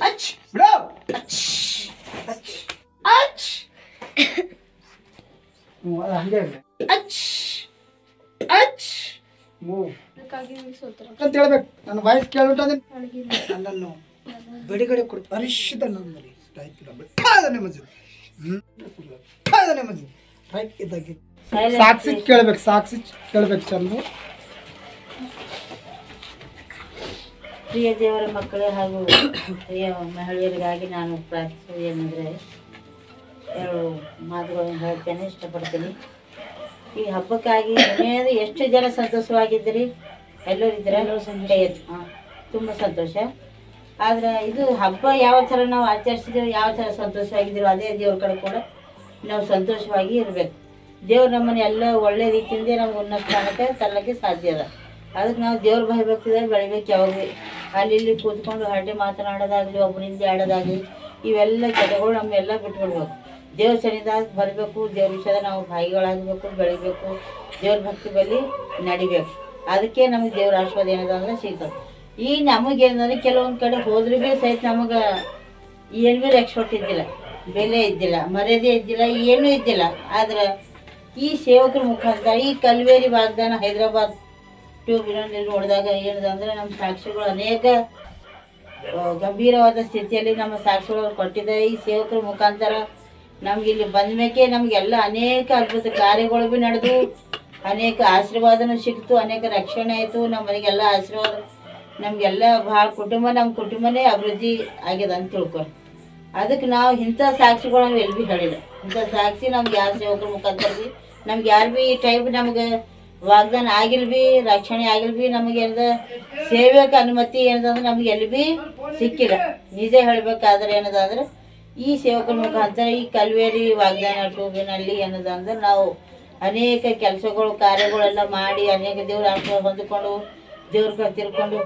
ಅಚ್ ಬಿಡು ಅಚ್ ಅಚ್ ಅಚ್ ಹಂಗೆ ಅಚ್ ಅಚ್ ಮೂವ್ ಅಂತ ಹೇಳ್ಬೇಕು. ನನ್ನ ವಾಯ್ಸ್ ಕೇಳ್ಬಿಟ್ಟು ಅಲ್ಲಲ್ಲೋ ಬಿಡುಗಡೆ ಕೊಡು ಪರಿಶುದ್ಧ ನಮ್ಮಲ್ಲಿ ರೈತ ಬಿಟ್ಟಾದನೆ ಮಜೀದ್ ಬಿಟ್ಟಾದನೆ ಮಜೀದ್ ರೈಟ್ ಇದ್ದಾಗೆ ಸಾಕ್ಷಿ ಕೇಳ್ಬೇಕು, ಸಾಕ್ಷಿ ಕೇಳ್ಬೇಕು ಚಂದು. ಪ್ರಿಯ ದೇವರ ಮಕ್ಕಳೇ ಹಾಗೂ ಪ್ರಿಯ ಮಹಿಳೆಯರಿಗಾಗಿ ನಾನು ಪ್ರಾರ್ಥಿಸುವುದು ಏನಂದರೆ 2 ಮಾತುಗಳನ್ನು ಹೇಳ್ತೇನೆ, ಇಷ್ಟಪಡ್ತೀನಿ. ಈ ಹಬ್ಬಕ್ಕಾಗಿ ಮನೆಯಲ್ಲಿ ಎಷ್ಟು ಜನ ಸಂತೋಷವಾಗಿದ್ದೀರಿ? ಎಲ್ಲರೂ ಇದ್ದೀರಾ? ಹಾಂ, ತುಂಬ ಸಂತೋಷ. ಆದರೆ ಇದು ಹಬ್ಬ ಯಾವ ಥರ ನಾವು ಆಚರಿಸಿದ್ದೀವಿ, ಯಾವ ಥರ ಸಂತೋಷವಾಗಿದ್ದೀರೋ ಅದೇ ದೇವ್ರ ಕಡೆ ಕೂಡ ನಾವು ಸಂತೋಷವಾಗಿ ಇರಬೇಕು. ದೇವ್ರು ನಮ್ಮನ್ನು ಎಲ್ಲ ಒಳ್ಳೆ ರೀತಿಯಿಂದ ನಮ್ಗೆ ಉನ್ನತ ಸ್ಥಾನಕ್ಕೆ ತರಲಿಕ್ಕೆ ಸಾಧ್ಯ ಅದ. ಅದಕ್ಕೆ ನಾವು ದೇವ್ರ ಭಯಭಕ್ತಿದಾಗ ಬೆಳಿಬೇಕು. ಯಾವಾಗ ಅಲ್ಲಿ ಇಲ್ಲಿ ಕೂತ್ಕೊಂಡು ಹರಟೆ ಮಾತನಾಡೋದಾಗಲಿ, ಒಬ್ಬರಿಂದ ಆಡೋದಾಗಲಿ, ಇವೆಲ್ಲ ಕೆಲಗಳು ನಮ್ಮೆಲ್ಲ ಬಿಟ್ಬಿಡ್ಬೇಕು. ದೇವ್ರ ಸನ್ನಿಧಾನ ಬರಬೇಕು, ದೇವ್ರ ವಿಷಯದ ನಾವು ಭಾಗಿಗಳಾಗಬೇಕು, ಬೆಳಿಬೇಕು, ದೇವ್ರ ಭಕ್ತಿ ಬಳಿ ನಡಿಬೇಕು. ಅದಕ್ಕೆ ನಮಗೆ ದೇವ್ರ ಆಶೀರ್ವಾದ ಏನದ ಅಂದ್ರೆ ಸಿಗ್ತದೆ. ಈ ನಮಗೇನಂದ್ರೆ ಕೆಲವೊಂದು ಕಡೆ ಹೋದ್ರೆ ಭೀ ಸಹಿತ ನಮಗೆ ಏನು ಭೀ ರೆಸ್ಪೆಕ್ಟ್ ಇದ್ದಿಲ್ಲ, ಬೆಲೆ ಇದ್ದಿಲ್ಲ, ಮರ್ಯಾದೆ ಇದ್ದಿಲ್ಲ, ಏನೂ ಇದ್ದಿಲ್ಲ. ಆದ್ರೆ ಈ ಸೇವಕರ ಮುಖಾಂತರ ಈ ಕಲ್ವೇರಿ ವಾಗ್ದಾನ ಹೈದರಾಬಾದ್ ಟ್ಯೂಬ್ನಲ್ಲಿ ನೋಡಿದಾಗ ಏನದಂದ್ರೆ ನಮ್ಮ ಸಾಕ್ಷಿಗಳು ಅನೇಕ ಗಂಭೀರವಾದ ಸ್ಥಿತಿಯಲ್ಲಿ ನಮ್ಮ ಸಾಕ್ಷಿಗಳು ಕೊಟ್ಟಿದ್ದಾರೆ. ಈ ಸೇವಕರ ಮುಖಾಂತರ ನಮ್ಗೆ ಇಲ್ಲಿ ಬಂದ ಮೇಲೆ ನಮಗೆಲ್ಲ ಅನೇಕ ಅದ್ಭುತ ಕಾರ್ಯಗಳು ಭೀ ನಡೆದು ಅನೇಕ ಆಶೀರ್ವಾದನೂ ಸಿಕ್ತು, ಅನೇಕ ರಕ್ಷಣೆ ಆಯಿತು. ನಮ್ಮನೆಗೆಲ್ಲ ಆಶೀರ್ವಾದ, ನಮಗೆಲ್ಲ ಭಾಳ ನಮ್ಮ ಕುಟುಂಬನೇ ಅಭಿವೃದ್ಧಿ ಆಗ್ಯದ ಅಂತ ತಿಳ್ಕೊರಿ. ಅದಕ್ಕೆ ನಾವು ಇಂಥ ಸಾಕ್ಷಿಗಳು ನಾವು ಎಲ್ಲಿ ಭೀ ಹೇಳಿಲ್ಲ. ಇಂಥ ಸಾಕ್ಷಿ ನಮ್ಗೆ ಯಾರು ಸೇವಕರ ಮುಖಾಂತರ ಭೀ ನಮ್ಗೆ ಯಾರು ಭೀ ಈ ಟೈಪ್ ನಮ್ಗೆ ವಾಗ್ದಾನ ಆಗಿಲ್ಲ ಭೀ, ರಕ್ಷಣೆ ಆಗಿಲ್ಲ ಭೀ, ನಮಗೆ ಏನದ ಸೇವೆಗೆ ಅನುಮತಿ ಏನದಂದ್ರೆ ನಮ್ಗೆ ಎಲ್ಲಿ ಭೀ ಸಿಕ್ಕಿಲ್ಲ. ನಿಜ ಹೇಳಬೇಕಾದ್ರೆ ಏನದಂದ್ರೆ ಈ ಸೇವಕರ ಮುಖಾಂತರ ಈ ಕಲ್ವೇರಿ ವಾಗ್ದಾನ ಟ್ಯೂಬಿನಲ್ಲಿ ಏನದ ಅಂದ್ರೆ ನಾವು ಅನೇಕ ಕೆಲಸಗಳು ಕಾರ್ಯಗಳೆಲ್ಲ ಮಾಡಿ ಅನೇಕ ದೇವ್ರ ಆಶೀರ್ವಾದ ಹೊಂದಿಕೊಂಡು ದೇವ್ರ ತಿಳ್ಕೊಂಡು